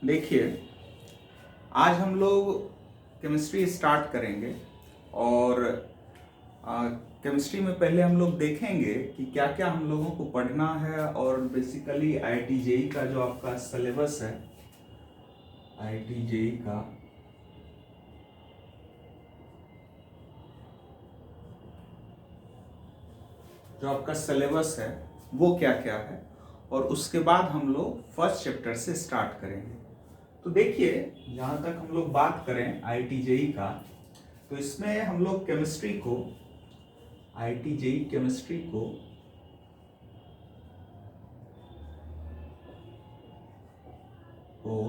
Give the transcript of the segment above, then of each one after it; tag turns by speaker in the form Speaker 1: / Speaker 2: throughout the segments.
Speaker 1: देखिए, आज हम लोग केमिस्ट्री स्टार्ट करेंगे और केमिस्ट्री में पहले हम लोग देखेंगे कि क्या क्या हम लोगों को पढ़ना है। और बेसिकली आईआईटी जेई का जो आपका सिलेबस है, आईआईटी जेई का जो आपका सिलेबस है वो क्या क्या है, और उसके बाद हम लोग फर्स्ट चैप्टर से स्टार्ट करेंगे। तो देखिए, जहाँ तक हम लोग बात करें आईआईटी जेई का, तो इसमें हम लोग केमिस्ट्री को, आईआईटी जेई केमिस्ट्री को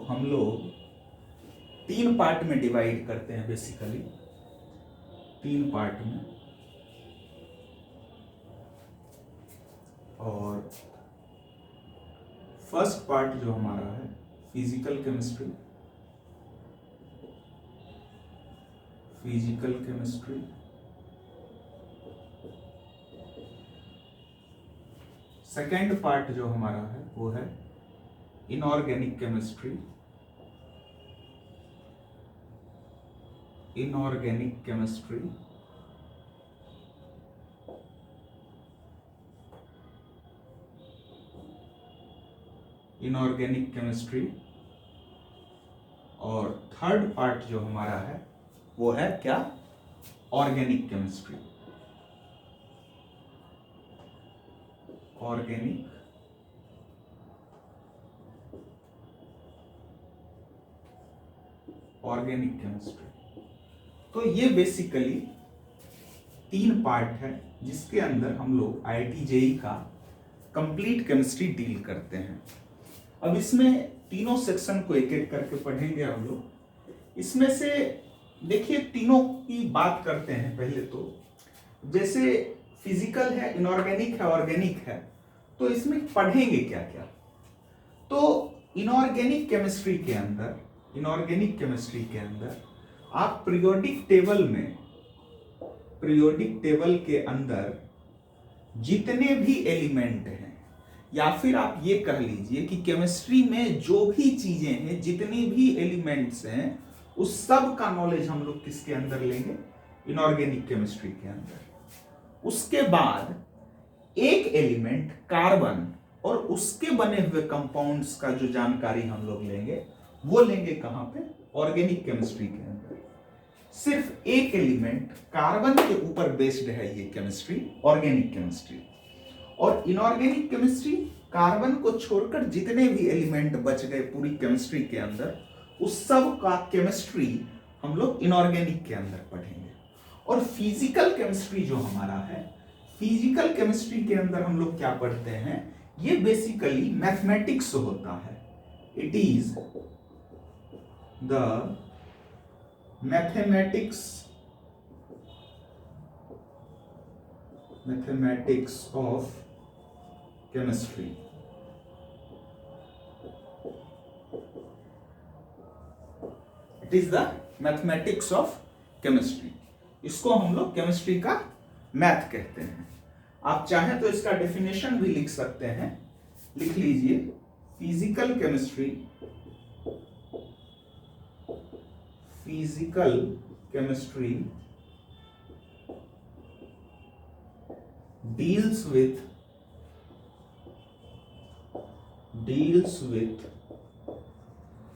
Speaker 1: हम लोग 3 पार्ट में डिवाइड करते हैं। बेसिकली 3 पार्ट में। और फर्स्ट पार्ट जो हमारा है physical chemistry, physical chemistry. Second part जो हमारा है वो है inorganic chemistry, inorganic chemistry. Inorganic chemistry. और थर्ड पार्ट जो हमारा है वो है क्या, organic chemistry, organic organic chemistry. तो ये बेसिकली 3 पार्ट है जिसके अंदर हम लोग आईआईटी जेई का कंप्लीट केमिस्ट्री डील करते हैं। अब इसमें तीनों सेक्शन को एक एक करके पढ़ेंगे हम लोग। इसमें से देखिए, तीनों की बात करते हैं पहले तो। जैसे फिजिकल है, इनऑर्गेनिक है, ऑर्गेनिक है, तो इसमें पढ़ेंगे क्या क्या। तो इनऑर्गेनिक केमिस्ट्री के अंदर, इनऑर्गेनिक केमिस्ट्री के अंदर आप पीरियोडिक टेबल में, पीरियोडिक टेबल के अंदर जितने भी एलिमेंट हैं, या फिर आप ये कह लीजिए कि केमिस्ट्री में जो भी चीजें हैं, जितनी भी एलिमेंट्स हैं, उस सब का नॉलेज हम लोग किसके अंदर लेंगे, इनऑर्गेनिक केमिस्ट्री के अंदर। उसके बाद एक एलिमेंट कार्बन और उसके बने हुए कंपाउंड्स का जो जानकारी हम लोग लेंगे वो लेंगे कहां पे, ऑर्गेनिक केमिस्ट्री के अंदर। सिर्फ एक एलिमेंट कार्बन के ऊपर बेस्ड है ये केमिस्ट्री, ऑर्गेनिक केमिस्ट्री। और इनऑर्गेनिक केमिस्ट्री, कार्बन को छोड़कर जितने भी एलिमेंट बच गए पूरी केमिस्ट्री के अंदर, उस सब का केमिस्ट्री हम लोग इनऑर्गेनिक के अंदर पढ़ेंगे। और फिजिकल केमिस्ट्री जो हमारा है, फिजिकल केमिस्ट्री के अंदर हम लोग क्या पढ़ते हैं, ये बेसिकली मैथमेटिक्स होता है। It is the mathematics of chemistry. It is the mathematics of chemistry. इसको हम लोग केमिस्ट्री का मैथ कहते हैं। आप चाहें तो इसका डेफिनेशन भी लिख सकते हैं, लिख लीजिए। Physical chemistry, physical chemistry deals with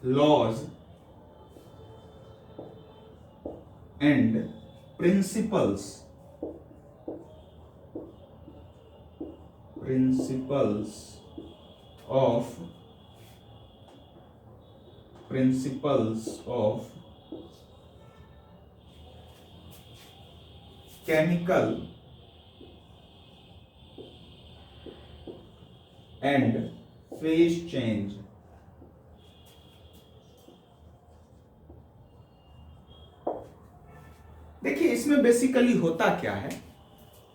Speaker 1: laws and principles of chemical and phase change। देखिए, इसमें बेसिकली होता क्या है,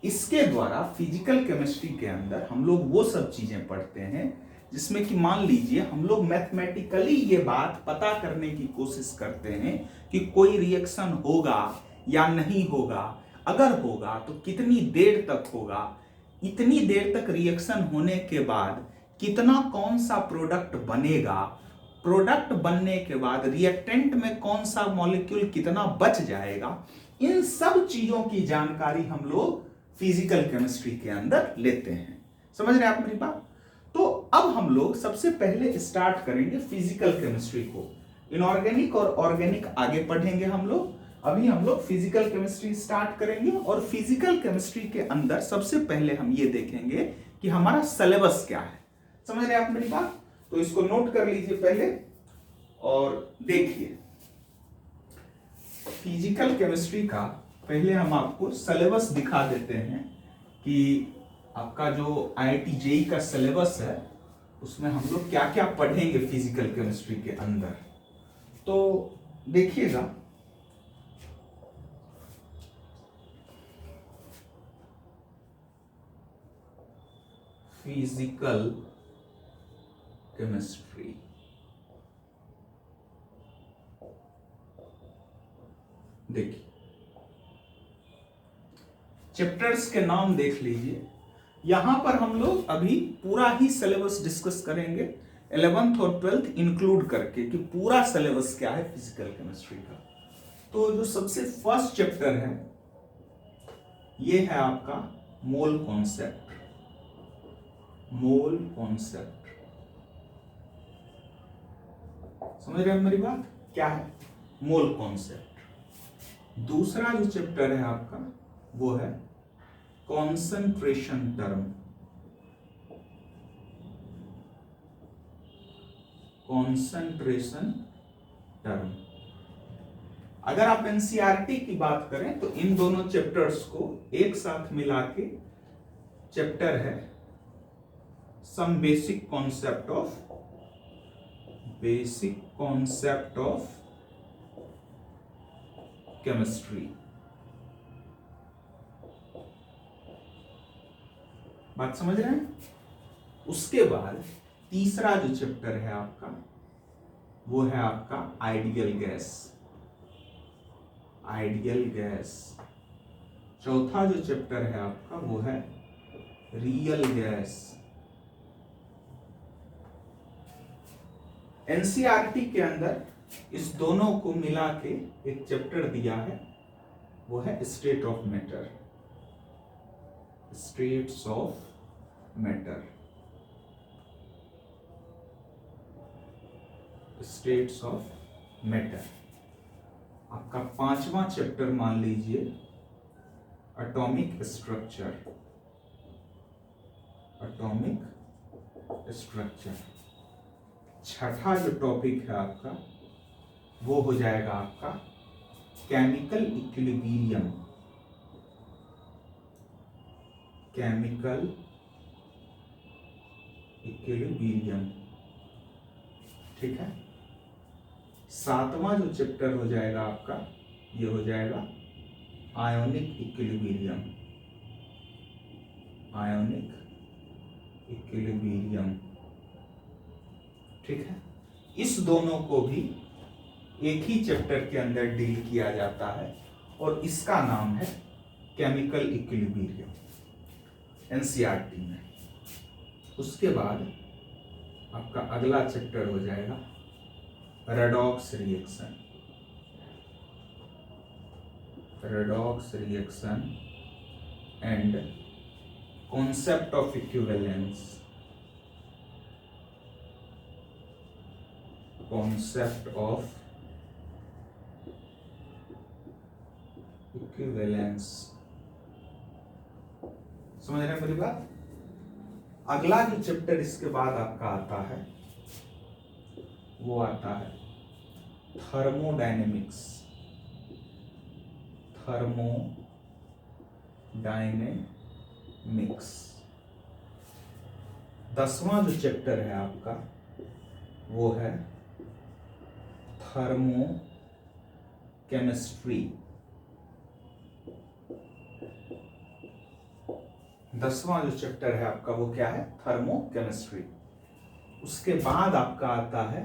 Speaker 1: इसके द्वारा फिजिकल केमिस्ट्री के अंदर हम लोग वो सब चीजें पढ़ते हैं जिसमें कि मान लीजिए हम लोग मैथमेटिकली ये बात पता करने की कोशिश करते हैं कि कोई रिएक्शन होगा या नहीं होगा, अगर होगा तो कितनी देर तक होगा, इतनी देर तक रिएक्शन होने के बाद कितना कौन सा प्रोडक्ट बनेगा, प्रोडक्ट बनने के बाद रिएक्टेंट में कौन सा मॉलिक्यूल कितना बच जाएगा, इन सब चीजों की जानकारी हम लोग फिजिकल केमिस्ट्री के अंदर लेते हैं। समझ रहे हैं आप मेरी बात? तो अब हम लोग सबसे पहले स्टार्ट करेंगे फिजिकल केमिस्ट्री को। इनऑर्गेनिक और ऑर्गेनिक आगे पढ़ेंगे हम लोग, अभी हम लोग फिजिकल केमिस्ट्री स्टार्ट करेंगे। और फिजिकल केमिस्ट्री के अंदर सबसे पहले हम ये देखेंगे कि हमारा सिलेबस क्या है। समझ रहे हैं आप मेरी बात? तो इसको नोट कर लीजिए पहले और देखिए। फिजिकल केमिस्ट्री का पहले हम आपको सिलेबस दिखा देते हैं कि आपका जो IIT JEE का सिलेबस है उसमें हम लोग क्या क्या पढ़ेंगे फिजिकल केमिस्ट्री के अंदर। तो देखिएगा, फिजिकल केमिस्ट्री देखिए, चैप्टर्स के नाम देख लीजिए। यहां पर हम लोग अभी पूरा ही सिलेबस डिस्कस करेंगे, 11th और 12th इंक्लूड करके कि पूरा सिलेबस क्या है फिजिकल केमिस्ट्री का। तो जो सबसे फर्स्ट चैप्टर है ये है आपका मोल कॉन्सेप्ट। मोल कॉन्सेप्ट, समझ रहे हैं मेरी बात? क्या है मोल कॉन्सेप्ट। दूसरा जो चैप्टर है आपका वो है कॉन्सेंट्रेशन टर्म। कॉन्सेंट्रेशन टर्म, अगर आप एनसीईआरटी की बात करें तो इन दोनों चैप्टर्स को एक साथ मिला के चैप्टर है some basic concept of chemistry. बात समझ रहे हैं? उसके बाद तीसरा जो चैप्टर है आपका वो है आपका आइडियल गैस। Ideal gas. चौथा जो चैप्टर है आपका वो है रियल गैस। एनसीईआरटी के अंदर इस दोनों को मिला के एक चैप्टर दिया है, वो है state of matter. States of matter. States of matter. आपका पांचवा चैप्टर मान लीजिए एटॉमिक स्ट्रक्चर। Atomic structure. छठा जो टॉपिक है आपका वो हो जाएगा आपका केमिकल इक्विलिब्रियम। केमिकल इक्विलिब्रियम, ठीक है। सातवां जो चैप्टर हो जाएगा आपका ये हो जाएगा आयोनिक इक्विलिब्रियम। आयोनिक इक्विलिब्रियम, ठीक है। इस दोनों को भी एक ही चैप्टर के अंदर डील किया जाता है और इसका नाम है केमिकल इक्विलिब्रियम एनसीईआरटी में। उसके बाद आपका अगला चैप्टर हो जाएगा redox reaction. Redox reaction and concept of equivalence. Concept of equivalence, समझ रहे हैं मेरी बात? अगला जो चैप्टर इसके बाद आपका आता है वो आता है थर्मोडायनेमिक्स। थर्मोडायनेमिक्स। 10वां जो चैप्टर है आपका वो है थर्मो केमिस्ट्री। 10वां जो चैप्टर है आपका वो क्या है? Thermo chemistry. उसके बाद आपका आता है,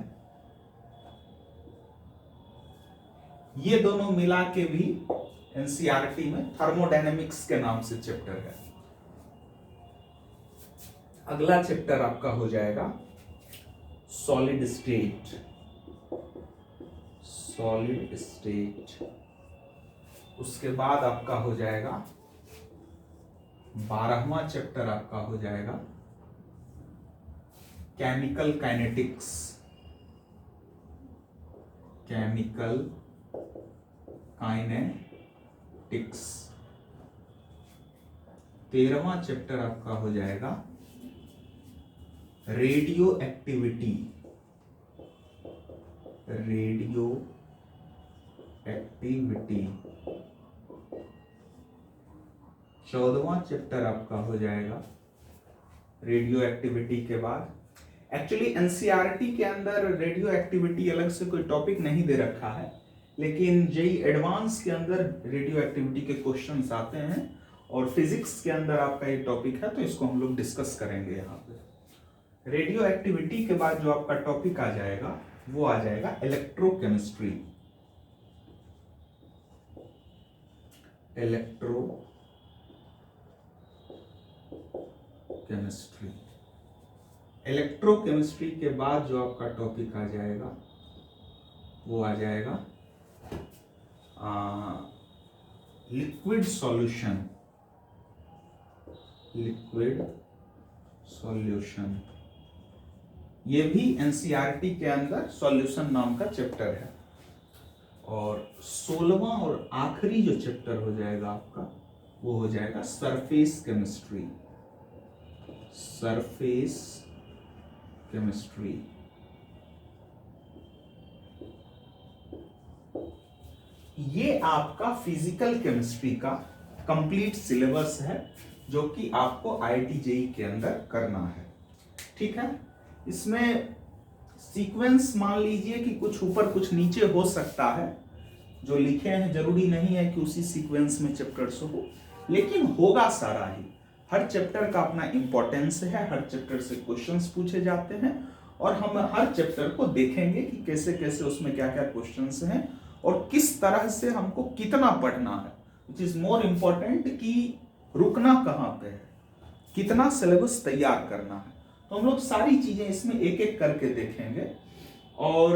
Speaker 1: ये दोनों मिला के भी एनसीईआरटी में थर्मोडायनेमिक्स के नाम से चैप्टर है। अगला चैप्टर आपका हो जाएगा सॉलिड स्टेट, सॉलिड स्टेट। उसके बाद आपका हो जाएगा 12वां चैप्टर आपका हो जाएगा केमिकल काइनेटिक्स, केमिकल काइनेटिक्स। 13वां चैप्टर आपका हो जाएगा रेडियो एक्टिविटी, रेडियो एक्टिविटी। 14वां चैप्टर आपका हो जाएगा रेडियो एक्टिविटी के बाद। एक्चुअली एनसीईआरटी के अंदर रेडियो एक्टिविटी अलग से कोई टॉपिक नहीं दे रखा है, लेकिन जेई एडवांस के अंदर रेडियो एक्टिविटी के क्वेश्चंस आते हैं और फिजिक्स के अंदर आपका ये टॉपिक है, तो इसको हम लोग डिस्कस करेंगे यहाँ पे। रेडियो एक्टिविटी के बाद जो आपका टॉपिक आ जाएगा वो आ जाएगा इलेक्ट्रोकेमिस्ट्री, इलेक्ट्रोकेमिस्ट्री। इलेक्ट्रोकेमिस्ट्री के बाद जो आपका टॉपिक आ जाएगा वो आ जाएगा लिक्विड सॉल्यूशन, लिक्विड सॉल्यूशन। ये भी एनसीईआरटी के अंदर सॉल्यूशन नाम का चैप्टर है। और 16वां और आखिरी जो चैप्टर हो जाएगा आपका वो हो जाएगा सरफेस केमिस्ट्री, सरफेस केमिस्ट्री। ये आपका फिजिकल केमिस्ट्री का कंप्लीट सिलेबस है जो कि आपको आईआईटी जेईई के अंदर करना है। ठीक है, इसमें सीक्वेंस मान लीजिए कि कुछ ऊपर कुछ नीचे हो सकता है, जो लिखे हैं जरूरी नहीं है कि उसी सीक्वेंस में चैप्टर्स हो, लेकिन होगा सारा ही। हर चैप्टर का अपना इंपॉर्टेंस है, हर चैप्टर से क्वेश्चंस पूछे जाते हैं और हम हर चैप्टर को देखेंगे कि कैसे कैसे उसमें क्या क्या क्वेश्चंस हैं और किस तरह से हमको कितना पढ़ना है। विच इज मोर इम्पोर्टेंट कि रुकना कहाँ पे है, कितना सिलेबस तैयार करना है। तो हम लोग सारी चीजें इसमें एक एक करके देखेंगे। और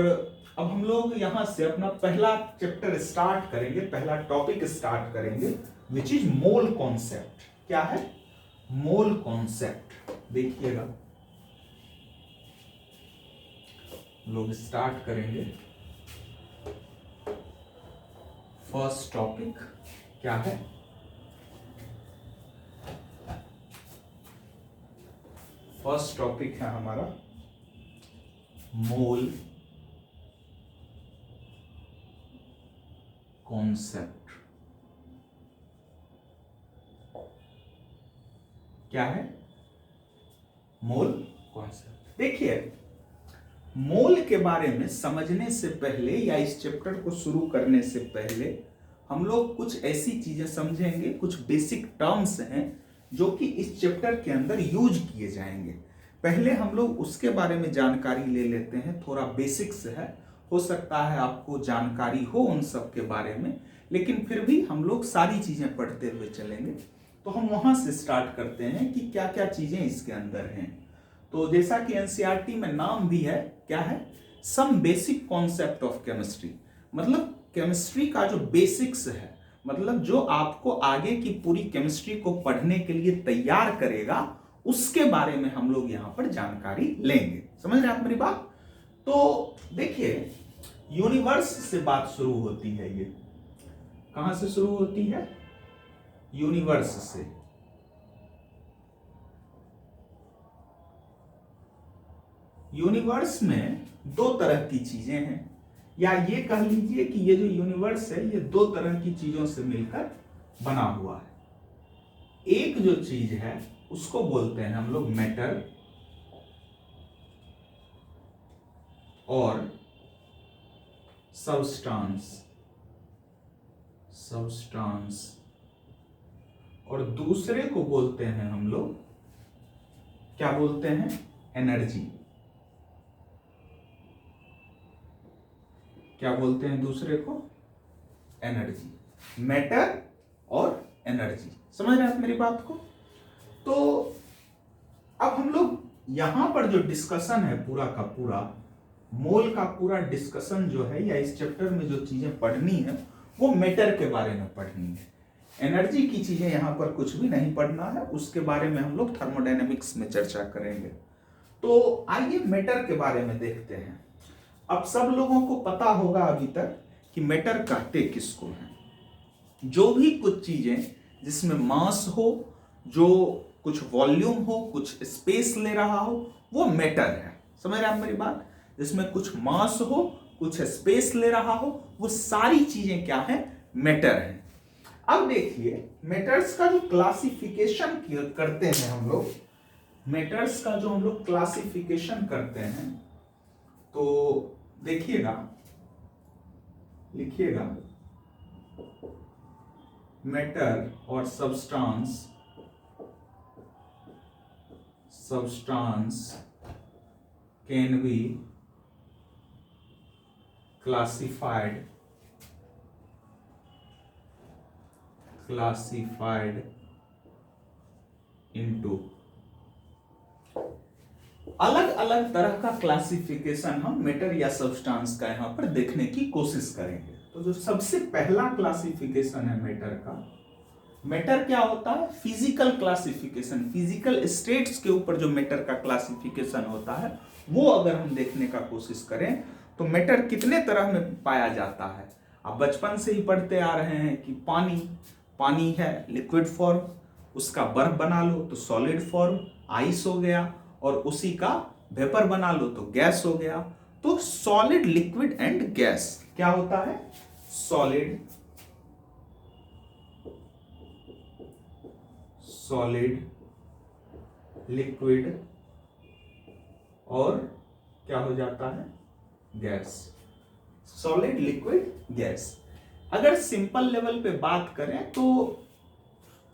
Speaker 1: अब हम लोग यहाँ से अपना पहला चैप्टर स्टार्ट करेंगे, पहला टॉपिक स्टार्ट करेंगे, विच इज मोल कॉन्सेप्ट। क्या है? Mole concept. देखिएगा, लोग स्टार्ट करेंगे। फर्स्ट टॉपिक क्या है? फर्स्ट टॉपिक है हमारा मोल कॉन्सेप्ट। क्या है? Mole concept. देखिए, मोल के बारे में समझने से पहले या इस चैप्टर को शुरू करने से पहले हम लोग कुछ ऐसी चीजें समझेंगे, कुछ बेसिक टर्म्स हैं जो कि इस चैप्टर के अंदर यूज किए जाएंगे। पहले हम लोग उसके बारे में जानकारी ले लेते हैं। थोड़ा बेसिक्स है, हो सकता है आपको जानकारी हो उन सब के बारे में, लेकिन फिर भी हम लोग सारी चीजें पढ़ते हुए चलेंगे। तो हम वहां से स्टार्ट करते हैं कि क्या क्या चीजें इसके अंदर हैं। तो जैसा कि एनसीईआरटी में नाम भी है, क्या है? Some basic concept of chemistry. मतलब केमिस्ट्री का जो बेसिक्स है, मतलब जो आपको आगे की पूरी केमिस्ट्री को पढ़ने के लिए तैयार करेगा, उसके बारे में हम लोग यहां पर जानकारी लेंगे। समझ रहे आप मेरी बात? तो देखिए, यूनिवर्स से बात शुरू होती है। ये कहां से शुरू होती है? यूनिवर्स से। यूनिवर्स में दो तरह की चीजें हैं, या ये कह लीजिए कि ये जो यूनिवर्स है ये दो तरह की चीजों से मिलकर बना हुआ है। एक जो चीज है उसको बोलते हैं हम लोग मैटर, और सबस्टांस, सबस्टांस। और दूसरे को बोलते हैं हम लोग, क्या बोलते हैं? एनर्जी। क्या बोलते हैं दूसरे को? एनर्जी। मैटर और एनर्जी। समझ रहे हैं आप मेरी बात को? तो अब हम लोग यहां पर जो डिस्कशन है पूरा का पूरा, मोल का पूरा डिस्कशन जो है या इस चैप्टर में जो चीजें पढ़नी है वो मैटर के बारे में पढ़नी है। एनर्जी की चीजें यहां पर कुछ भी नहीं पढ़ना है, उसके बारे में हम लोग थर्मोडायनेमिक्स में चर्चा करेंगे। तो आइए मैटर के बारे में देखते हैं। अब सब लोगों को पता होगा अभी तक कि मैटर कहते किसको हैं। जो भी कुछ चीजें जिसमें मास हो, जो कुछ वॉल्यूम हो, कुछ स्पेस ले रहा हो, वो मैटर है। समझ रहे हैं आप मेरी बात? जिसमें कुछ मास हो, कुछ स्पेस ले रहा हो, वो सारी चीजें क्या है? मैटर है। अब देखिए मेटर्स का जो क्लासिफिकेशन करते हैं हम लोग, मेटर्स का जो हम लोग क्लासिफिकेशन करते हैं, तो देखिएगा, लिखिएगा, मैटर और substance can be classified into, अलग अलग तरह का क्लासिफिकेशन हम मैटर या सब्सटेंस का यहां पर देखने की कोशिश करेंगे। तो जो सबसे पहला क्लासिफिकेशन है मैटर का, मैटर क्या होता है? फिजिकल क्लासिफिकेशन, फिजिकल स्टेट्स के ऊपर जो मैटर का क्लासिफिकेशन होता है वो अगर हम देखने का कोशिश करें तो मैटर कितने तरह में पाया जाता है। आप बचपन से ही पढ़ते आ रहे हैं कि पानी है लिक्विड फॉर्म, उसका बर्फ बना लो तो सॉलिड फॉर्म आइस हो गया, और उसी का वेपर बना लो तो गैस हो गया। तो सॉलिड, लिक्विड एंड गैस क्या होता है? सॉलिड, लिक्विड और क्या हो जाता है? गैस। Solid, liquid, gas. अगर सिंपल लेवल पे बात करें तो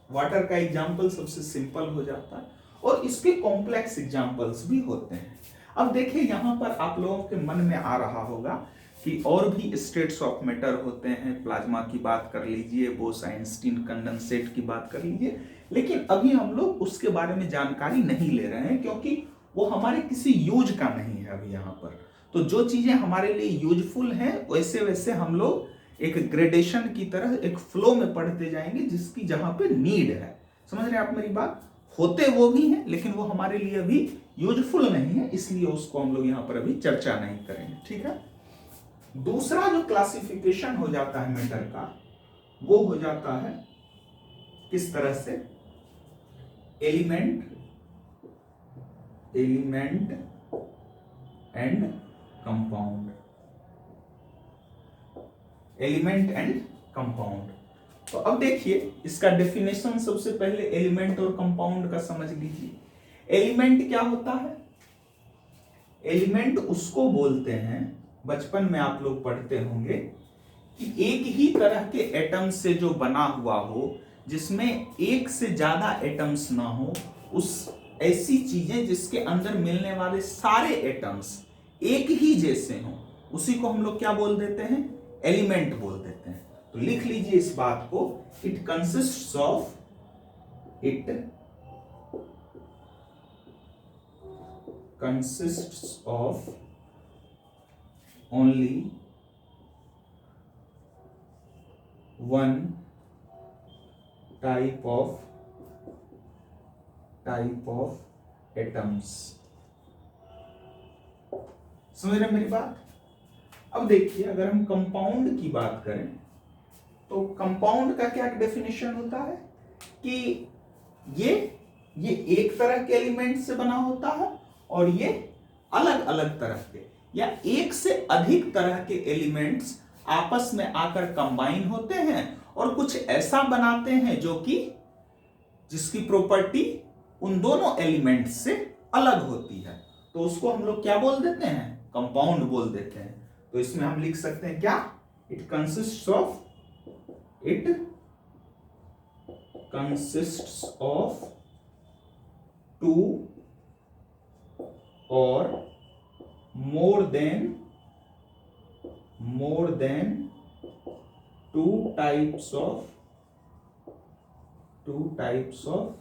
Speaker 1: वाटर का एग्जाम्पल सबसे सिंपल हो जाता है, और इसके कॉम्प्लेक्स एग्जाम्पल्स भी होते हैं। अब देखिए यहां पर आप लोगों के मन में आ रहा होगा कि और भी स्टेट्स ऑफ मैटर होते हैं, प्लाज्मा की बात कर लीजिए, बोस-आइंस्टीन कंडेंसेट की बात कर लीजिए, लेकिन अभी हम लोग उसके बारे में जानकारी नहीं ले रहे हैं क्योंकि वो हमारे किसी यूज का नहीं है अभी यहाँ पर। तो जो चीजें हमारे लिए यूजफुल हैं वैसे वैसे हम लोग एक ग्रेडेशन की तरह एक फ्लो में पढ़ते जाएंगे जिसकी जहां पे नीड है। समझ रहे हैं आप मेरी बात? होते वो भी हैं लेकिन वो हमारे लिए अभी यूजफुल नहीं है, इसलिए उसको हम लोग यहां पर अभी चर्चा नहीं करेंगे। ठीक है। दूसरा जो क्लासिफिकेशन हो जाता है मैटर का, वो हो जाता है किस तरह से? Element and compound. Element and compound. तो अब देखिए इसका डेफिनेशन सबसे पहले एलिमेंट और कंपाउंड का समझ लीजिए। एलिमेंट क्या होता है? एलिमेंट उसको बोलते हैं, बचपन में आप लोग पढ़ते होंगे कि एक ही तरह के एटम से जो बना हुआ हो, जिसमें एक से ज्यादा एटम्स ना हो, उस ऐसी चीजें जिसके अंदर मिलने वाले सारे एटम्स एक ही जैसे हों, उसी को हम लोग क्या बोल देते हैं? एलिमेंट बोल देते हैं। तो लिख लीजिए इस बात को, it consists of only one type of atoms. समझ रहे मेरी बात? अब देखिए अगर हम कंपाउंड की बात करें तो कंपाउंड का क्या डेफिनेशन होता है कि ये एक तरह के एलिमेंट से बना होता है और ये अलग अलग तरह के या एक से अधिक तरह के एलिमेंट्स आपस में आकर कंबाइन होते हैं और कुछ ऐसा बनाते हैं जो कि जिसकी प्रॉपर्टी उन दोनों एलिमेंट्स से अलग होती है। तो उसको हम लोग क्या बोल देते हैं? कंपाउंड बोल देते हैं। तो इसमें हम लिख सकते हैं क्या? इट कंसिस्ट्स ऑफ टू और more than two types of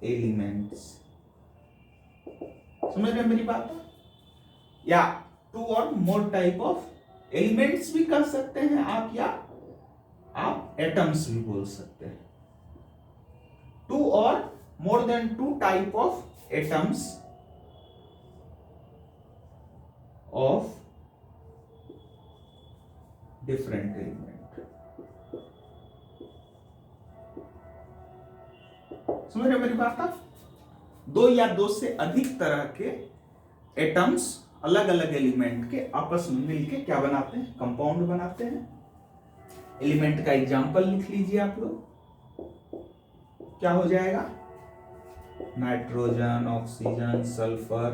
Speaker 1: elements। समझ रहे हैं मेरी बात? या टू और मोर टाइप ऑफ एलिमेंट्स भी कर सकते हैं आप, या आप एटम्स भी बोल सकते हैं। टू और more than two type of atoms of different element. समझ रहे मेरी बात आप? दो या दो से अधिक तरह के एटम्स अलग अलग एलिमेंट के आपस में मिलके क्या बनाते हैं? कंपाउंड बनाते हैं। एलिमेंट का एग्जांपल लिख लीजिए आप लोग, क्या हो जाएगा? Nitrogen, oxygen, sulphur.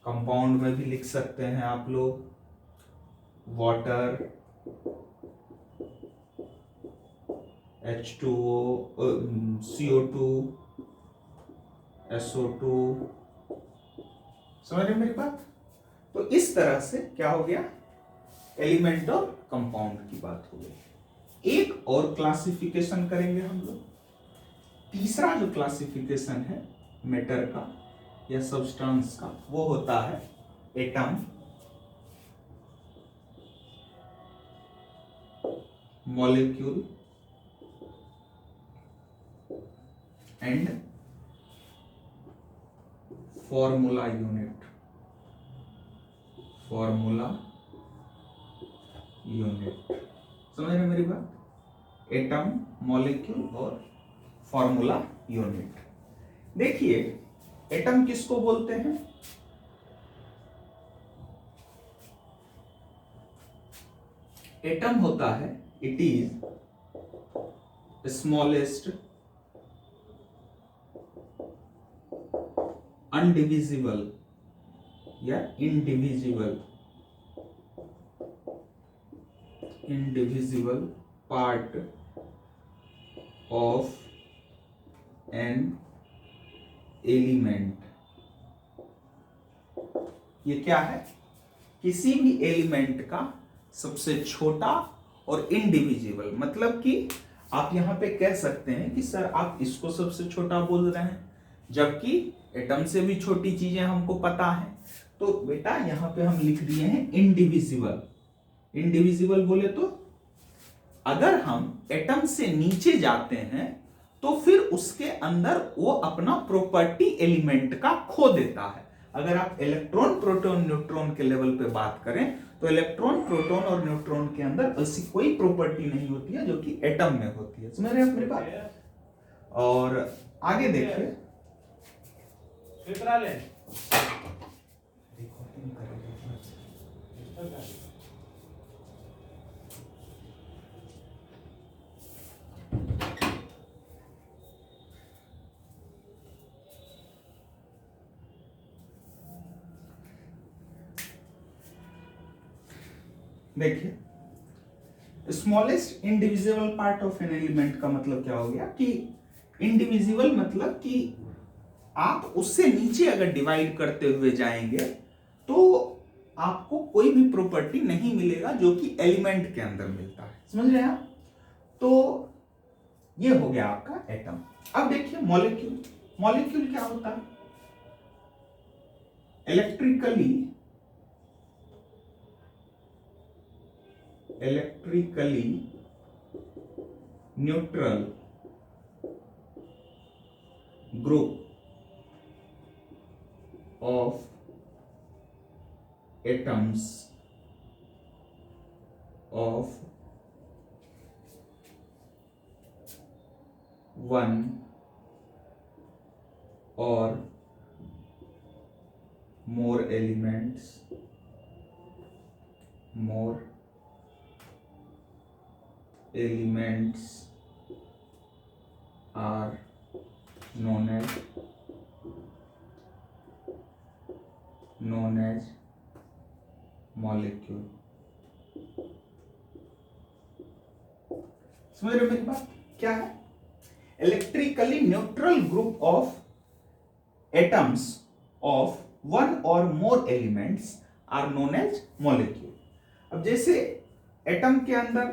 Speaker 1: कंपाउंड में भी लिख सकते हैं आप लोग, वाटर, H2O, CO2, SO2। समझ रहे मेरी बात? तो इस तरह से क्या हो गया? एलिमेंट और कंपाउंड की बात हो गई। एक और क्लासिफिकेशन करेंगे हम लोग। तीसरा जो क्लासिफिकेशन है मैटर का या सब्सटेंस का, वो होता है atom, molecule and formula unit. Formula unit. समझ रहे मेरी बात? एटम, मॉलिक्यूल और फॉर्मूला यूनिट। देखिए एटम किसको बोलते हैं? एटम होता है, इट इज स्मॉलेस्ट अनडिविजिबल या indivisible part of an element। ये क्या है? किसी भी एलिमेंट का सबसे छोटा और इनडिविजिबल, मतलब कि आप यहां पे कह सकते हैं कि सर आप इसको सबसे छोटा बोल रहे हैं, जबकि एटम से भी छोटी चीजें हमको पता है। तो बेटा यहां पे हम लिख दिए हैं इनडिविजिबल। इनडिविजिबल बोले तो अगर हम एटम से नीचे जाते हैं तो फिर उसके अंदर वो अपना प्रॉपर्टी एलिमेंट का खो देता है। अगर आप इलेक्ट्रॉन, प्रोटॉन, न्यूट्रॉन के लेवल पे बात करें तो इलेक्ट्रॉन, प्रोटॉन और न्यूट्रॉन के अंदर ऐसी कोई प्रॉपर्टी नहीं होती है जो कि एटम में होती है। समझ रहे हैं मेरी बात? और आगे देखिए, देखिए smallest indivisible part of an element का मतलब क्या हो गया कि इंडिविजिबल मतलब कि आप उससे नीचे अगर डिवाइड करते हुए जाएंगे तो आपको कोई भी प्रॉपर्टी नहीं मिलेगा जो कि एलिमेंट के अंदर मिलता है। समझ रहे हैं आप? तो ये हो गया आपका एटम। अब देखिए मॉलिक्यूल। मॉलिक्यूल क्या होता है? Electrically neutral group of atoms of one or more elements are known as molecule। समझ रहे हो मेरी बात? क्या है? Electrically neutral group of atoms of one और more elements are known as molecule. अब जैसे एटम के अंदर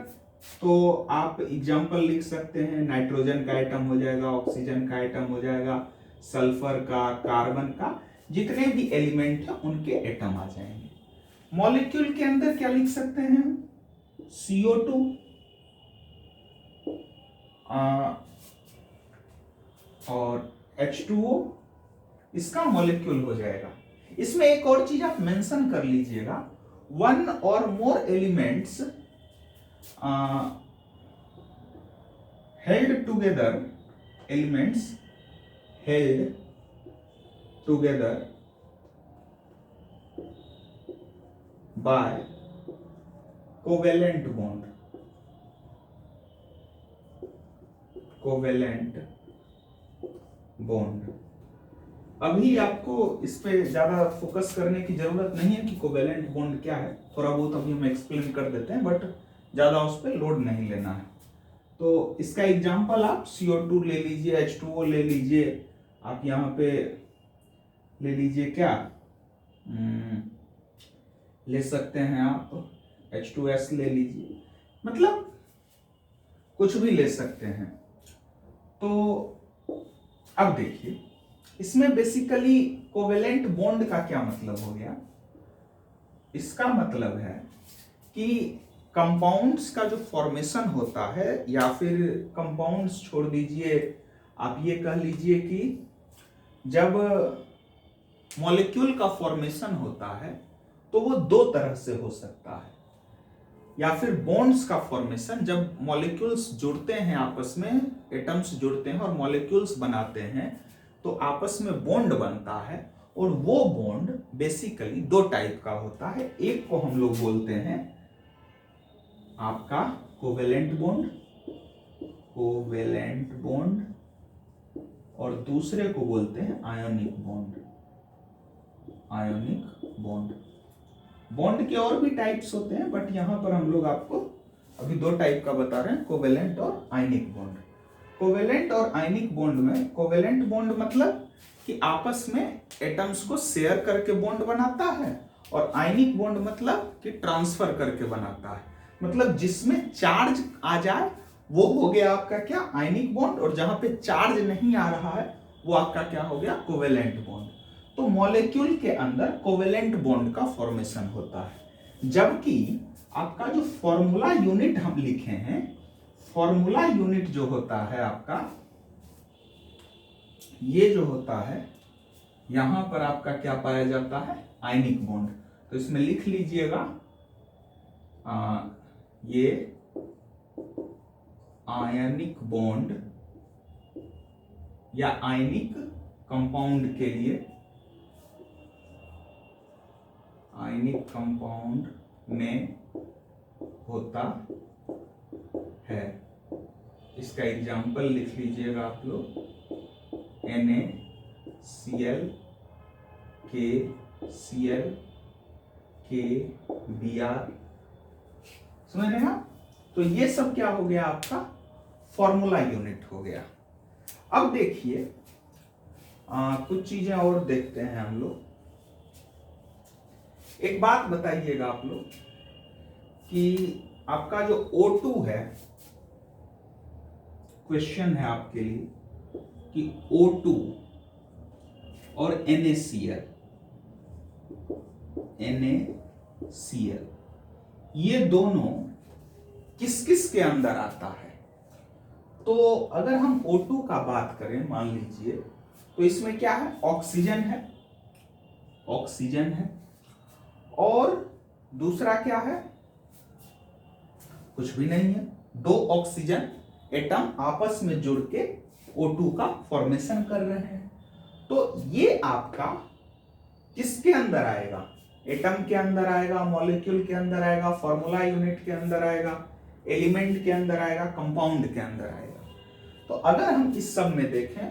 Speaker 1: तो आप एग्जांपल लिख सकते हैं, नाइट्रोजन का एटम हो जाएगा, ऑक्सीजन का एटम हो जाएगा, सल्फर का, कार्बन का। जितने भी एलिमेंट हैं उनके एटम आ जाएंगे। मॉलिक्यूल के अंदर क्या लिख सकते हैं हम, CO2 और H2O, इसका मॉलिक्यूल हो जाएगा। इसमें एक और चीज आप मेंशन कर लीजिएगा, वन और more elements held together by covalent bond, अभी आपको इस पे ज्यादा फोकस करने की जरूरत नहीं है कि कोवेलेंट बॉन्ड क्या है, थोड़ा बहुत अभी हम एक्सप्लेन कर देते हैं, बट ज्यादा उस पर लोड नहीं लेना है। तो इसका एग्जांपल आप CO2 ले लीजिए, H2O ले लीजिए, आप यहाँ पे ले लीजिए क्या ले सकते हैं आप H2S ले लीजिए, मतलब कुछ भी ले सकते हैं। तो अब देखिए इसमें बेसिकली कोवेलेंट बॉन्ड का क्या मतलब हो गया, इसका मतलब है कि कंपाउंड्स का जो फॉर्मेशन होता है, या फिर कंपाउंड्स छोड़ दीजिए, आप ये कह लीजिए कि जब मॉलिक्यूल का फॉर्मेशन होता है तो वो दो तरह से हो सकता है, या फिर बॉन्ड्स का फॉर्मेशन जब मॉलिक्यूल्स जुड़ते हैं आपस में, एटम्स जुड़ते हैं और मॉलिक्यूल्स बनाते हैं तो आपस में बॉन्ड बनता है, और वो बॉन्ड बेसिकली दो टाइप का होता है। एक को हम लोग बोलते हैं आपका कोवेलेंट बॉन्ड, और दूसरे को बोलते हैं आयोनिक बॉन्ड। बॉन्ड के और भी टाइप्स होते हैं, बट यहां पर हम लोग आपको अभी दो टाइप का बता रहे हैं, कोवेलेंट और आयनिक बॉन्ड। कोवेलेंट और आयनिक बॉन्ड में, कोवेलेंट बॉन्ड मतलब कि आपस में एटम्स को शेयर करके बॉन्ड बनाता है, और आयनिक बॉन्ड मतलब कि ट्रांसफर करके बनाता है, मतलब जिसमें चार्ज आ जाए वो हो गया आपका क्या, आयनिक बॉन्ड, और जहां पे चार्ज नहीं आ रहा है वो आपका क्या हो गया, कोवेलेंट बॉन्ड। तो मॉलिक्यूल के अंदर कोवेलेंट बॉन्ड का फॉर्मेशन होता है, जबकि आपका जो फॉर्मूला यूनिट हम लिखे हैं, फॉर्मूला यूनिट जो होता है आपका, ये जो होता है यहां पर आपका क्या पाया जाता है, आयनिक बॉन्ड। तो इसमें लिख लीजिएगा ये आयनिक बॉन्ड या आयनिक कंपाउंड के लिए, आयनिक कंपाउंड में होता है। इसका एग्जाम्पल लिख लीजिएगा आप लोग, NaCl, KCl, KBr, समझ रहे हैं आप? तो ये सब क्या हो गया, आपका फॉर्मूला यूनिट हो गया। अब देखिए कुछ चीजें और देखते हैं हम लोग। एक बात बताइएगा आप लोग कि आपका जो O2 है, क्वेश्चन है आपके लिए कि O2 और NaCl ये दोनों किस किस के अंदर आता है। तो अगर हम O2 का बात करें, मान लीजिए, तो इसमें क्या है, ऑक्सीजन है, और दूसरा क्या है, कुछ भी नहीं है, दो ऑक्सीजन एटम आपस में जुड़ के O2 का फॉर्मेशन कर रहे हैं। तो ये आपका किसके अंदर आएगा, एटम के अंदर आएगा, मॉलिक्यूल के अंदर आएगा, फॉर्मूला यूनिट के अंदर आएगा, एलिमेंट के अंदर आएगा, कंपाउंड के अंदर आएगा। तो अगर हम इस सब में देखें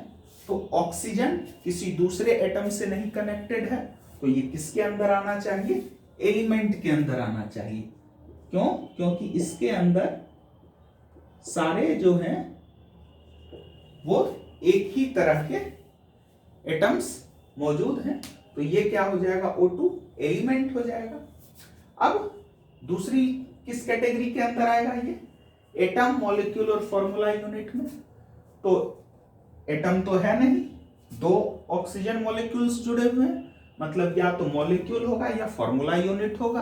Speaker 1: तो ऑक्सीजन किसी दूसरे एटम से नहीं कनेक्टेड है, तो ये किसके अंदर आना चाहिए, एलिमेंट के अंदर आना चाहिए। क्यों? क्योंकि इसके अंदर सारे जो हैं वो एक ही तरह के एटम्स मौजूद हैं, तो ये क्या हो जाएगा, O2 एलिमेंट हो जाएगा। अब दूसरी किस कैटेगरी के अंदर आएगा, ये एटम, मॉलिक्यूल और फॉर्मूला यूनिट में। तो एटम तो है नहीं, दो ऑक्सीजन मॉलिक्यूल्स जुड़े हुए हैं, मतलब या तो मॉलिक्यूल होगा या फॉर्मूला यूनिट होगा।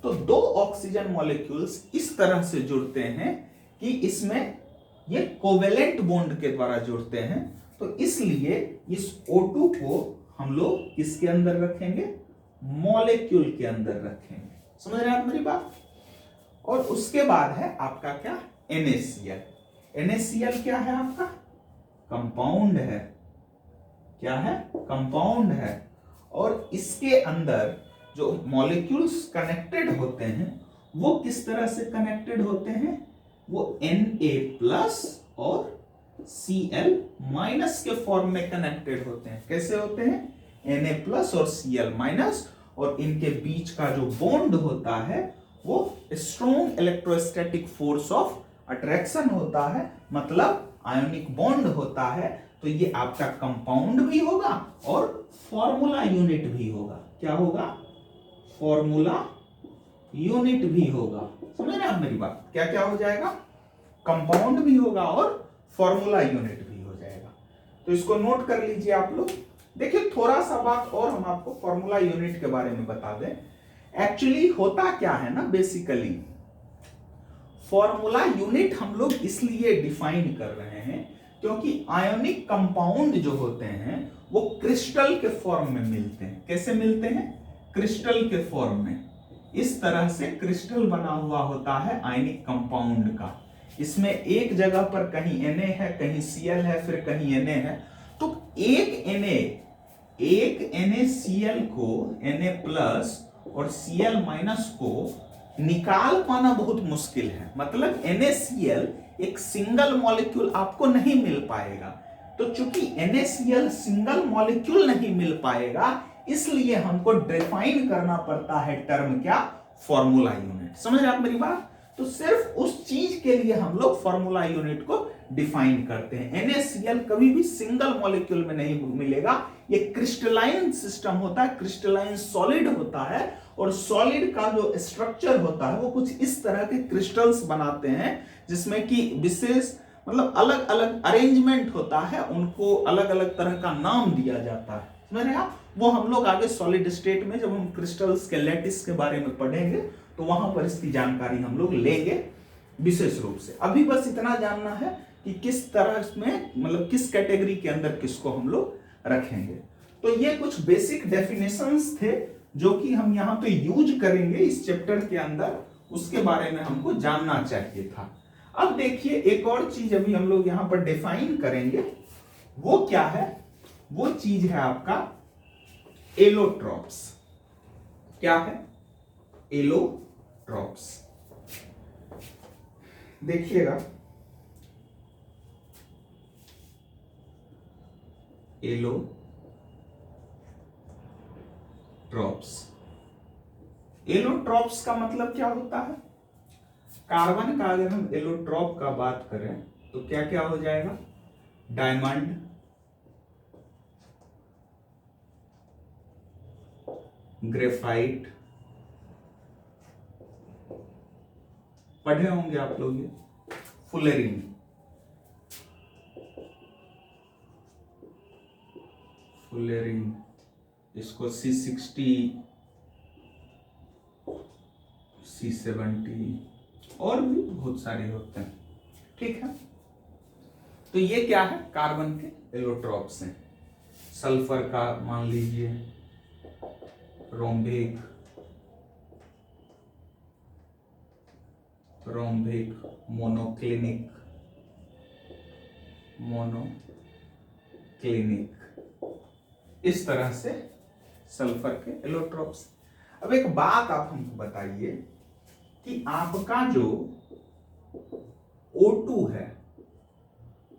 Speaker 1: तो दो ऑक्सीजन मॉलिक्यूल्स इस तरह से जुड़ते हैं कि इसमें ये कोवेलेंट बॉन्ड के द्वारा जुड़ते हैं। तो इसलिए इस O2 को हम लोग किसके अंदर रखेंगे, मॉलिक्यूल के अंदर रखेंगे। समझ रहे हैं आप मेरी बात। और उसके बाद है आपका क्या, NaCl। NaCl क्या है आपका, कंपाउंड है। क्या है, कंपाउंड है। और इसके अंदर जो मॉलिक्यूल्स कनेक्टेड होते हैं वो किस तरह से कनेक्टेड होते हैं, वो Na+ और Cl- के फॉर्म में कनेक्टेड होते हैं। कैसे होते हैं, Na+ और Cl-, और इनके बीच का जो बॉन्ड होता है वो strong electrostatic force of attraction होता है, मतलब आयोनिक बॉन्ड होता है। तो ये आपका कंपाउंड भी होगा और फॉर्मूला यूनिट भी होगा। क्या होगा, फॉर्मूला यूनिट भी होगा। समझ रहे हैं आप मेरी बात। क्या क्या हो जाएगा, कंपाउंड भी होगा और फॉर्मूला यूनिट भी हो जाएगा। तो इसको नोट कर लीजिए आप लोग। देखिए थोड़ा सा बात और हम आपको फॉर्मूला यूनिट के बारे में बता दें। एक्चुअली होता क्या है ना, बेसिकली फॉर्मूला यूनिट हम लोग इसलिए डिफाइन कर रहे हैं क्योंकि आयोनिक कंपाउंड जो होते हैं वो क्रिस्टल के फॉर्म में मिलते हैं। कैसे मिलते हैं, क्रिस्टल के फॉर्म में। इस तरह से क्रिस्टल बना हुआ होता है आयनिक कंपाउंड का। इसमें एक जगह पर कहीं Na है, कहीं Cl है, फिर कहीं Na है। तो एक NaCl को Na+ और Cl- को निकाल पाना बहुत मुश्किल है। मतलब NaCl एक सिंगल मॉलिक्यूल आपको नहीं मिल पाएगा। तो चूंकि NaCl सिंगल मॉलिक्यूल नहीं मिल पाएगा, इसलिए हमको डिफाइन करना पड़ता है टर्म क्या, फॉर्मूला यूनिट। समझ रहे आप मेरी बात। तो सिर्फ उस चीज के लिए हम लोग फॉर्मूला यूनिट को डिफाइन करते हैं। NaCl कभी भी सिंगल मॉलिक्यूल में नहीं मिलेगा। ये क्रिस्टलाइन सिस्टम होता है, क्रिस्टलाइन सॉलिड होता है। और सॉलिड का जो स्ट्रक्चर होता है वो कुछ इस तरह के क्रिस्टल्स बनाते हैं जिसमें कि विशेष मतलब अलग अलग अरेंजमेंट होता है, उनको अलग अलग तरह का नाम दिया जाता है। समझ रहे हैं आप। वो हम लोग आगे सॉलिड स्टेट में जब हम क्रिस्टल्स के लैटिस के बारे में पढ़ेंगे तो वहां पर इसकी जानकारी हम लोग लेंगे विशेष रूप से। अभी बस इतना जानना है कि किस तरह में मतलब किस कैटेगरी के अंदर किसको हम लोग रखेंगे। तो ये कुछ बेसिक डेफिनेशंस थे जो कि हम यहाँ पे यूज करेंगे इस चैप्टर के अंदर, उसके बारे में हमको जानना चाहिए था। अब देखिए एक और चीज अभी हम लोग यहाँ पर डिफाइन करेंगे, वो क्या है, वो चीज है आपका एलोट्रॉप्स। क्या है, एलोट्रॉप्स। देखिएगा एलोट्रॉप्स का मतलब क्या होता है। कार्बन का अगर हम एलोट्रॉप का बात करें तो क्या क्या हो जाएगा, डायमंड, ग्रेफाइट, पढ़े होंगे आप लोग ये, फुलेरिन, इसको C60, C70 और भी बहुत सारे होते हैं। ठीक है, तो ये क्या है, कार्बन के एलोट्रॉप्स हैं। सल्फर का मान लीजिए रोम्बिक, मोनोक्लिनिक, इस तरह से सल्फर के एलोट्रॉप्स। अब एक बात आप हमको बताइए कि आपका जो O2 है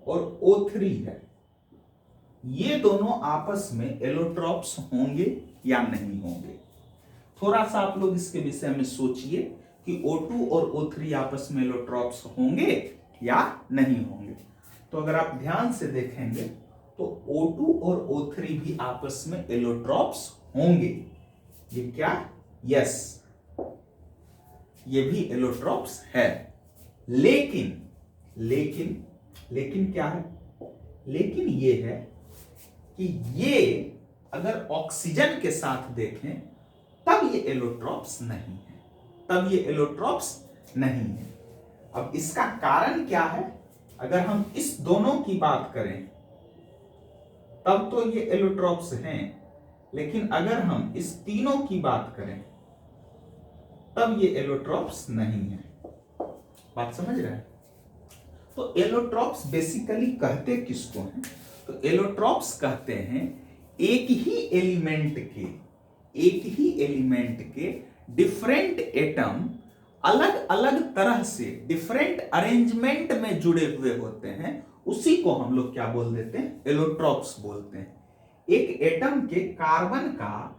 Speaker 1: और O3 है, ये दोनों आपस में एलोट्रॉप्स होंगे या नहीं होंगे। थोड़ा सा आप लोग इसके विषय में सोचिए कि O2 और O3 आपस में एलोट्रॉप्स होंगे या नहीं होंगे। तो अगर आप ध्यान से देखेंगे तो O2 और O3 भी आपस में एलोट्रॉप्स होंगे। ये क्या, यस, ये भी एलोट्रॉप्स है। लेकिन क्या है, लेकिन ये है कि ये अगर ऑक्सीजन के साथ देखें तब ये एलोट्रॉप्स नहीं है, तब ये एलोट्रॉप्स नहीं है। अब इसका कारण क्या है? अगर हम इस दोनों की बात करें तब तो ये एलोट्रॉप्स हैं, लेकिन अगर हम इस तीनों की बात करें तब ये एलोट्रॉप्स नहीं है। बात समझ रहे हैं? तो एलोट्रॉप्स बेसिकली कहते किसको हैं? तो एलोट्रॉप्स कहते हैं एक ही एलिमेंट के डिफरेंट एटम अलग अलग तरह से डिफरेंट अरेंजमेंट में जुड़े हुए होते हैं, उसी को हम लोग क्या बोल देते हैं? एलोट्रॉप्स बोलते हैं। एक एटम के कार्बन का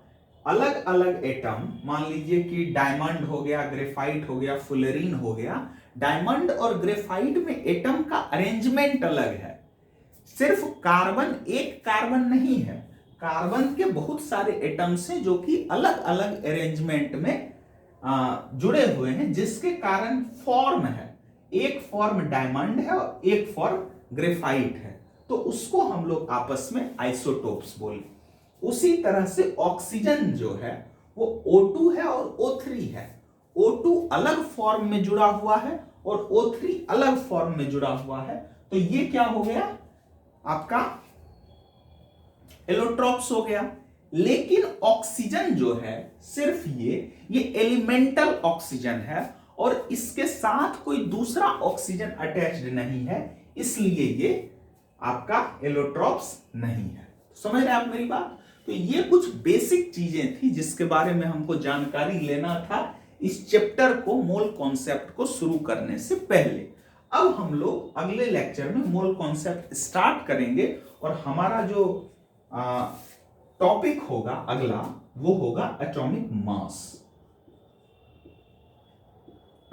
Speaker 1: अलग अलग एटम, मान लीजिए कि डायमंड हो गया, ग्रेफाइट हो गया, फुलेरिन हो गया, डायमंड और ग्रेफाइट में एटम का अरेंजमेंट अलग है। सिर्फ कार्बन एक कार्बन नहीं है, कार्बन के बहुत सारे एटम्स हैं जो कि अलग अलग अरेंजमेंट में जुड़े हुए हैं, जिसके कारण फॉर्म है। एक फॉर्म डायमंड है और एक फॉर्म ग्रेफाइट है, तो उसको हम लोग आपस में आइसोटोप्स बोले। उसी तरह से ऑक्सीजन जो है वो O2 है और O3 है। O2 अलग फॉर्म में जुड़ा हुआ है और O3 अलग फॉर्म में जुड़ा हुआ है, तो ये क्या हो गया? आपका एलोट्रॉप्स हो गया। लेकिन ऑक्सीजन जो है सिर्फ ये एलिमेंटल ऑक्सीजन है और इसके साथ कोई दूसरा ऑक्सीजन अटैच्ड नहीं है, इसलिए ये आपका एलोट्रॉप्स नहीं है। समझ रहे हैं आप मेरी बात? तो ये कुछ बेसिक चीजें थी जिसके बारे में हमको जानकारी लेना था इस चैप्टर को, मोल कॉन्सेप्ट को शुरू करने से पहले। अब हम लोग अगले लेक्चर में मोल कॉन्सेप्ट स्टार्ट करेंगे और हमारा जो टॉपिक होगा अगला वो होगा एटॉमिक मास।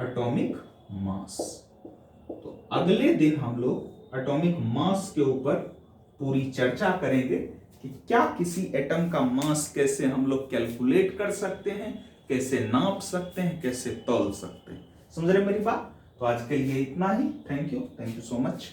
Speaker 1: एटॉमिक मास, तो अगले दिन हम लोग एटॉमिक मास के ऊपर पूरी चर्चा करेंगे कि क्या किसी एटम का मास कैसे हम लोग कैलकुलेट कर सकते हैं, कैसे नाप सकते हैं, कैसे तौल सकते हैं। समझ रहे मेरी बात? तो आज के लिए इतना ही। Thank you so much.